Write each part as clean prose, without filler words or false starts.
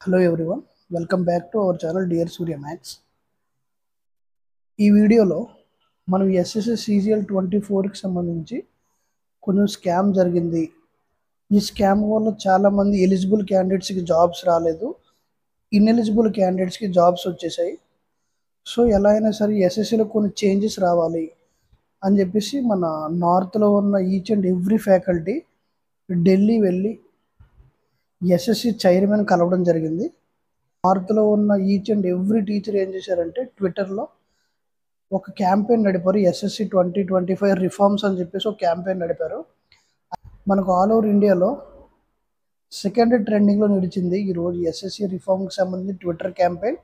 Hello everyone, welcome back to our channel Dear Surya Max. ఈ వీడియోలో మనం SSC CGL 24కి సంబంధించి కొంచెం స్కామ్ జరిగింది. ఈ స్కామ్ వల్ల చాలామంది ఎలిజిబుల్ క్యాండిడేట్స్కి జాబ్స్ రాలేదు, ఇన్ఎలిజిబుల్ క్యాండిడేట్స్కి జాబ్స్ వచ్చేసాయి. సో ఎలా అయినా సరే ఎస్ఎస్సిలో కొన్ని చేంజెస్ రావాలి అని చెప్పేసి మన నార్త్లో ఉన్న each and every faculty Delhi వెళ్ళి ఎస్ఎస్సి చైర్మన్ కలవడం జరిగింది. నార్త్లో ఉన్న ఈచ్ అండ్ ఎవ్రీ టీచర్ ఏం చేశారంటే ట్విట్టర్లో ఒక క్యాంపెయిన్ నడిపారు. ఎస్ఎస్సి 2025 రిఫార్మ్స్ అని చెప్పేసి ఒక క్యాంపెయిన్ నడిపారు. మనకు ఆల్ ఓవర్ ఇండియాలో సెకండ్ ట్రెండింగ్లో నిలిచింది ఈరోజు ఎస్ఎస్సి రిఫార్మ్కి సంబంధించి ట్విట్టర్ క్యాంపెయిన్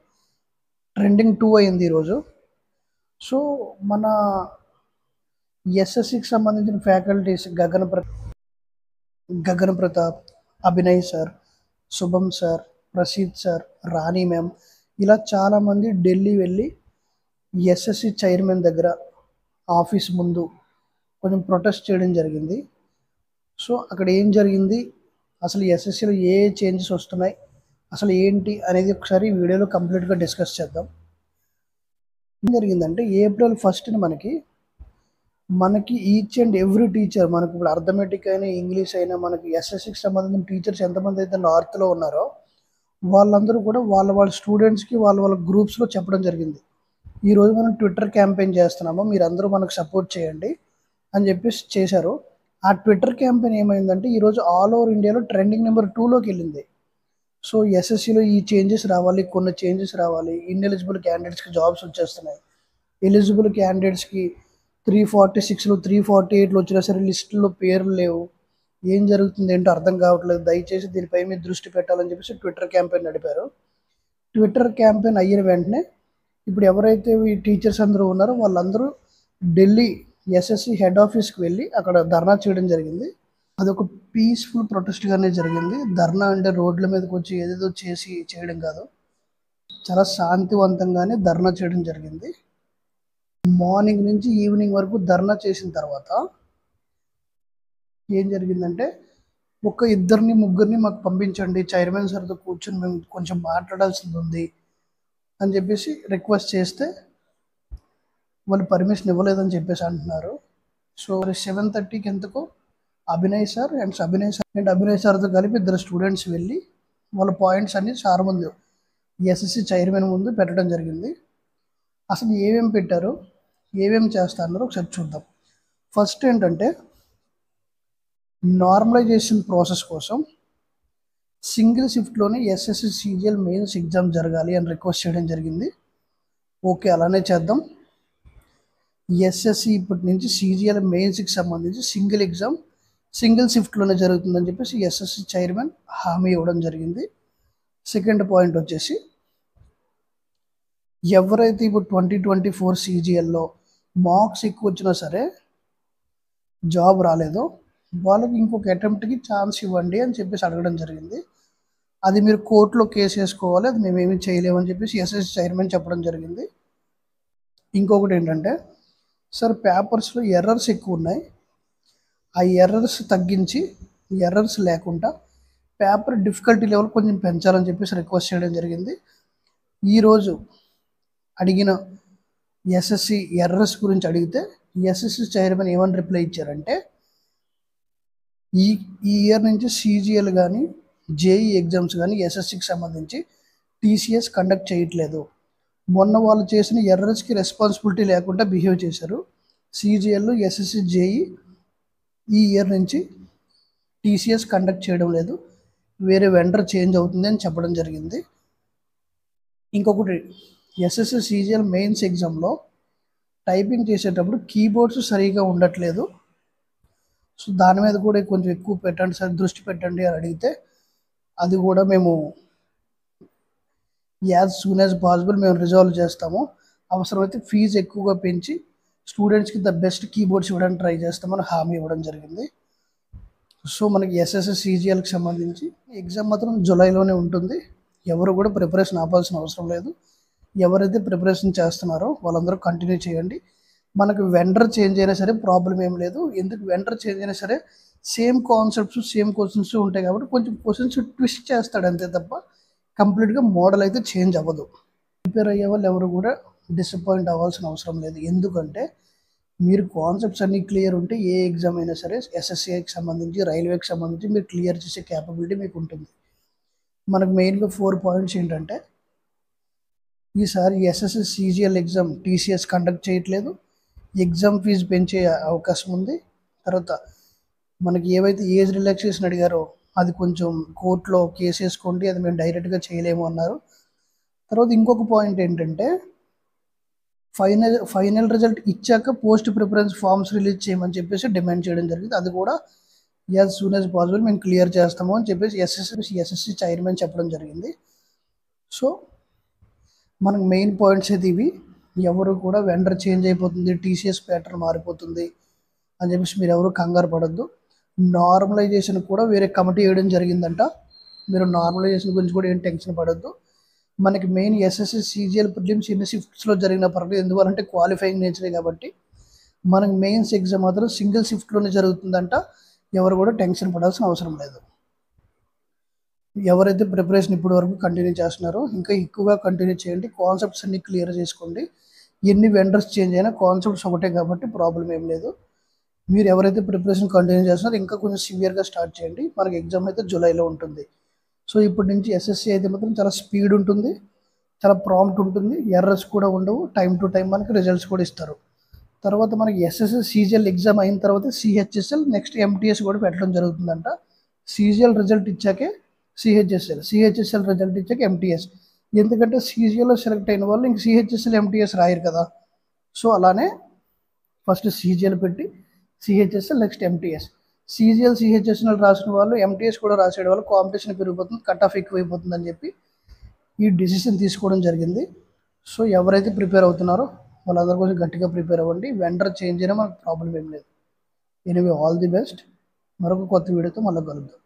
ట్రెండింగ్ 2 అయింది ఈరోజు. సో మన ఎస్ఎస్సికి సంబంధించిన ఫ్యాకల్టీస్ గగన్ ప్రతాప్, అభినయ్ సార్, శుభం సార్, ప్రసీద్ సార్, రాణి మ్యామ్, ఇలా చాలామంది ఢిల్లీ వెళ్ళి ఎస్ఎస్సి చైర్మన్ దగ్గర ఆఫీస్ ముందు కొంచెం ప్రొటెస్ట్ చేయడం జరిగింది. సో అక్కడ ఏం జరిగింది, అసలు ఎస్ఎస్సిలో ఏ చేంజెస్ వస్తున్నాయి, అసలు ఏంటి అనేది ఒకసారి వీడియోలో కంప్లీట్గా డిస్కస్ చేద్దాం. ఏం జరిగిందంటే ఏప్రిల్ 1న మనకి ఈచ్ అండ్ ఎవ్రీ టీచర్, మనకు ఇప్పుడు అర్థమెటిక్ అయినా ఇంగ్లీష్ అయినా మనకి ఎస్ఎస్సికి సంబంధించిన టీచర్స్ ఎంతమంది అయితే నార్త్లో ఉన్నారో వాళ్ళందరూ కూడా వాళ్ళ స్టూడెంట్స్కి వాళ్ళ గ్రూప్స్లో చెప్పడం జరిగింది. ఈరోజు మనం ట్విట్టర్ క్యాంపెయిన్ చేస్తున్నాము, మీరు అందరూ మనకు సపోర్ట్ చేయండి అని చెప్పేసి చేశారు. ఆ ట్విట్టర్ క్యాంపెయిన్ ఏమైందంటే ఈరోజు ఆల్ ఓవర్ ఇండియాలో ట్రెండింగ్ నెంబర్ 2లోకి వెళ్ళింది. సో ఎస్ఎస్సిలో ఈ చేంజెస్ రావాలి, కొన్ని చేంజెస్ రావాలి, ఇన్ఎలిజిబుల్ క్యాండిడేట్స్కి జాబ్స్ వచ్చేస్తున్నాయి, ఎలిజిబుల్ క్యాండిడేట్స్కి 346లో 348లో వచ్చినా సరే లిస్టుల్లో పేర్లు లేవు, ఏం జరుగుతుంది ఏంటో అర్థం కావట్లేదు, దయచేసి దీనిపై మీద దృష్టి పెట్టాలని చెప్పేసి ట్విట్టర్ క్యాంపెయిన్ నడిపారు. ట్విట్టర్ క్యాంపెయిన్ అయిన వెంటనే ఇప్పుడు ఎవరైతే ఈ టీచర్స్ అందరూ ఉన్నారో వాళ్ళందరూ ఢిల్లీ ఎస్ఎస్సి హెడ్ ఆఫీస్కి వెళ్ళి అక్కడ ధర్నా చేయడం జరిగింది. అదొక పీస్ఫుల్ ప్రొటెస్ట్గానే జరిగింది. ధర్నా అంటే రోడ్ల మీదకి వచ్చి ఏదేదో చేయడం కాదు, చాలా శాంతివంతంగానే ధర్నా చేయడం జరిగింది. మార్నింగ్ నుంచి ఈవినింగ్ వరకు ధర్నా చేసిన తర్వాత ఏం జరిగిందంటే ఒక ఇద్దరిని ముగ్గురిని మాకు పంపించండి, చైర్మన్ సార్తో కూర్చొని మేము కొంచెం మాట్లాడాల్సింది ఉంది అని చెప్పేసి రిక్వెస్ట్ చేస్తే వాళ్ళు పర్మిషన్ ఇవ్వలేదని చెప్పేసి అంటున్నారు. సో 7:30కి ఎంతకో అభినయ్ సార్తో కలిపి ఇద్దరు స్టూడెంట్స్ వెళ్ళి వాళ్ళ పాయింట్స్ అన్ని చాలా మంది ఎస్ఎస్సి చైర్మన్ ముందు పెట్టడం జరిగింది. అసలు ఏమేమి పెట్టారు, ఏమేమి చేస్తారో ఒకసారి చూద్దాం. ఫస్ట్ ఏంటంటే నార్మలైజేషన్ ప్రాసెస్ కోసం సింగిల్ షిఫ్ట్లోనే ఎస్ఎస్సి సీజీఎల్ మెయిన్స్ ఎగ్జామ్ జరగాలి అని రిక్వెస్ట్ చేయడం జరిగింది. ఓకే, అలానే చేద్దాం. ఎస్ఎస్సి ఇప్పటి నుంచి సీజీఎల్ మెయిన్స్కి సంబంధించి సింగిల్ షిఫ్ట్లోనే జరుగుతుందని చెప్పేసి ఎస్ఎస్సి చైర్మన్ హామీ ఇవ్వడం జరిగింది. సెకండ్ పాయింట్ వచ్చేసి ఎవరైతే ఇప్పుడు 2024 సీజీఎల్లో మార్క్స్ ఎక్కువ వచ్చినా సరే జాబ్ రాలేదో వాళ్ళకి ఇంకొక అటెంప్ట్కి ఛాన్స్ ఇవ్వండి అని చెప్పేసి అడగడం జరిగింది. అది మీరు కోర్టులో కేసు వేసుకోవాలి, అది మేమేమీ చేయలేమని చెప్పేసి ఎస్ఎస్సి చైర్మన్ చెప్పడం జరిగింది. ఇంకొకటి ఏంటంటే సార్ పేపర్స్లో ఎర్రర్స్ ఎక్కువ ఉన్నాయి, ఆ ఎర్రర్స్ తగ్గించి ఎర్రర్స్ లేకుండా పేపర్ డిఫికల్టీ లెవెల్ కొంచెం పెంచాలని చెప్పేసి రిక్వెస్ట్ చేయడం జరిగింది. ఈరోజు అడిగిన ఎస్ఎస్సి ఎర్రర్స్ గురించి అడిగితే ఎస్ఎస్సి చైర్మన్ ఏమని రిప్లై ఇచ్చారంటే ఈ ఇయర్ నుంచి సీజీఎల్ కానీ జేఈ ఎగ్జామ్స్ కానీ ఎస్ఎస్సికి సంబంధించి టీసీఎస్ కండక్ట్ చేయట్లేదు, మొన్న వాళ్ళు చేసిన ఎర్రర్స్కి రెస్పాన్సిబిలిటీ లేకుండా బిహేవ్ చేశారు, సీజీఎల్ ఎస్ఎస్సి జేఈ ఈ ఇయర్ నుంచి టీసీఎస్ కండక్ట్ చేయడం లేదు, వేరే వెండర్ చేంజ్ అవుతుంది అని చెప్పడం జరిగింది. ఇంకొకటి ఎస్ఎస్సి సీజీఎల్ మెయిన్స్ ఎగ్జామ్లో టైపింగ్ చేసేటప్పుడు కీబోర్డ్స్ సరిగా ఉండట్లేదు, సో దాని మీద కూడా కొంచెం ఎక్కువ పెట్టండి సార్, దృష్టి పెట్టండి అని అడిగితే అది కూడా మేము యాజ్ సూన్ యాజ్ పాసిబుల్ మేము రిజాల్వ్ చేస్తాము, అవసరమైతే ఫీజు ఎక్కువగా పెంచి స్టూడెంట్స్కి ద బెస్ట్ కీబోర్డ్స్ ఇవ్వడానికి ట్రై చేస్తామని హామీ ఇవ్వడం జరిగింది. సో మనకి ఎస్ఎస్సి సీజీఎల్కి సంబంధించి ఎగ్జామ్ మాత్రం జూలైలోనే ఉంటుంది, ఎవరు కూడా ప్రిపరేషన్ ఆపాల్సిన అవసరం లేదు. ఎవరైతే ప్రిపరేషన్ చేస్తున్నారో వాళ్ళందరూ కంటిన్యూ చేయండి. మనకు వెండర్ చేంజ్ అయినా సరే ప్రాబ్లం ఏం లేదు, ఎందుకు వెండర్ చేంజ్ అయినా సరే సేమ్ కాన్సెప్ట్స్ సేమ్ క్వశ్చన్స్ ఉంటాయి కాబట్టి కొంచెం క్వశ్చన్స్ ట్విస్ట్ చేస్తాడు అంతే తప్ప కంప్లీట్గా మోడల్ అయితే చేంజ్ అవ్వదు. ప్రిపేర్ అయ్యే వాళ్ళు ఎవరు కూడా డిసప్పాయింట్ అవ్వాల్సిన అవసరం లేదు. ఎందుకంటే మీరు కాన్సెప్ట్స్ అన్నీ క్లియర్ ఉంటే ఏ ఎగ్జామ్ అయినా సరే ఎస్ఎస్సికి సంబంధించి, రైల్వేకి సంబంధించి మీరు క్లియర్ చేసే క్యాపబిలిటీ మీకు ఉంటుంది. మనకు మెయిన్గా 4 పాయింట్స్ ఏంటంటే, ఈసారి SSC CGL exam TCS conduct చేయట్లేదు. ఎగ్జామ్ ఫీజు పెంచే అవకాశం ఉంది. తర్వాత మనకి ఏవైతే ఏజ్ రిలాక్సేషన్ అడిగారో అది కొంచెం కోర్టులో కేసు వేసుకోండి, అది మేము డైరెక్ట్గా చేయలేము అన్నారు. తర్వాత ఇంకొక పాయింట్ ఏంటంటే, ఫైనల్ రిజల్ట్ ఇచ్చాక పోస్ట్ ప్రిఫరెన్స్ ఫామ్స్ రిలీజ్ చేయమని చెప్పేసి డిమాండ్ చేయడం జరిగింది. అది కూడా యాజ్ సూన్ యాజ్ పాసిబుల్ మేము క్లియర్ చేస్తాము అని చెప్పేసి ఎస్ఎస్సి చైర్మన్ చెప్పడం జరిగింది. సో మనకు మెయిన్ పాయింట్స్ అయితే ఇవి. ఎవరు కూడా వెండర్ చేంజ్ అయిపోతుంది, టీసీఎస్ ప్యాటర్న్ మారిపోతుంది అని చెప్పేసి మీరు ఎవరు కంగారు పడద్దు. నార్మలైజేషన్ కూడా వేరే కమిటీ వేయడం జరిగిందంట. మీరు నార్మలైజేషన్ గురించి కూడా ఏం టెన్షన్ పడద్దు. మనకి మెయిన్ ఎస్ఎస్సి సీజీఎల్ ప్రిలిమ్స్ ఎన్ని షిఫ్ట్స్లో జరిగిన పర్లేదు, ఎందువల్లంటే క్వాలిఫైయింగ్ నేచరే కాబట్టి మనకి మెయిన్స్ ఎగ్జామ్ మాత్రం సింగిల్ షిఫ్ట్లోనే జరుగుతుందంట. ఎవరు కూడా టెన్షన్ పడాల్సిన అవసరం లేదు. ఎవరైతే ప్రిపరేషన్ ఇప్పటి వరకు కంటిన్యూ చేస్తున్నారో ఇంకా ఎక్కువగా కంటిన్యూ చేయండి. కాన్సెప్ట్స్ అన్ని క్లియర్ చేసుకోండి. ఎన్ని వెండర్స్ చేంజ్ అయినా కాన్సెప్ట్స్ ఒకటే కాబట్టి ప్రాబ్లం ఏం లేదు. మీరు ఎవరైతే ప్రిపరేషన్ కంటిన్యూ చేస్తున్నారో ఇంకా కొంచెం సివియర్గా స్టార్ట్ చేయండి. మనకి ఎగ్జామ్ అయితే జూలైలో ఉంటుంది. సో ఇప్పటి నుంచి ఎస్ఎస్సి అయితే మాత్రం చాలా స్పీడ్ ఉంటుంది, చాలా ప్రాంప్ట్ ఉంటుంది, ఎర్రర్స్ కూడా ఉండవు, టైం టు టైం మనకి రిజల్ట్స్ కూడా ఇస్తారు. తర్వాత మనకి ఎస్ఎస్సి సీజీఎల్ ఎగ్జామ్ అయిన తర్వాత సిహెచ్ఎస్ఎల్ నెక్స్ట్ ఎంటీఎస్ కూడా పెట్టడం జరుగుతుందంట. సీజీఎల్ రిజల్ట్ ఇచ్చాకే సిహెచ్ఎస్ఎల్ రిజల్ట్ ఇచ్చాక ఎంటీఎస్. ఎందుకంటే సీజీఎల్లో సెలెక్ట్ అయిన వాళ్ళు ఇంక సిహెచ్ఎస్ఎల్ ఎంటీఎస్ రాయరు కదా. సో అలానే ఫస్ట్ సీజీఎల్ పెట్టి CHSL next MTS. CGL CHSL రాసిన వాళ్ళు ఎంటీఎస్ కూడా రాసే వాళ్ళు కాంపిటీషన్ పెరిగిపోతుంది, కట్ ఆఫ్ ఎక్కువైపోతుంది అని చెప్పి ఈ డిసిషన్ తీసుకోవడం జరిగింది. సో ఎవరైతే ప్రిపేర్ అవుతున్నారో వాళ్ళందరూ కొంచెం గట్టిగా ప్రిపేర్ అవ్వండి. వెండర్ చేంజ్ అయినా మనకు ప్రాబ్లం ఏం లేదు. Anyway all the best. మరొక కొత్త వీడియోతో మళ్ళీ కలుద్దాం.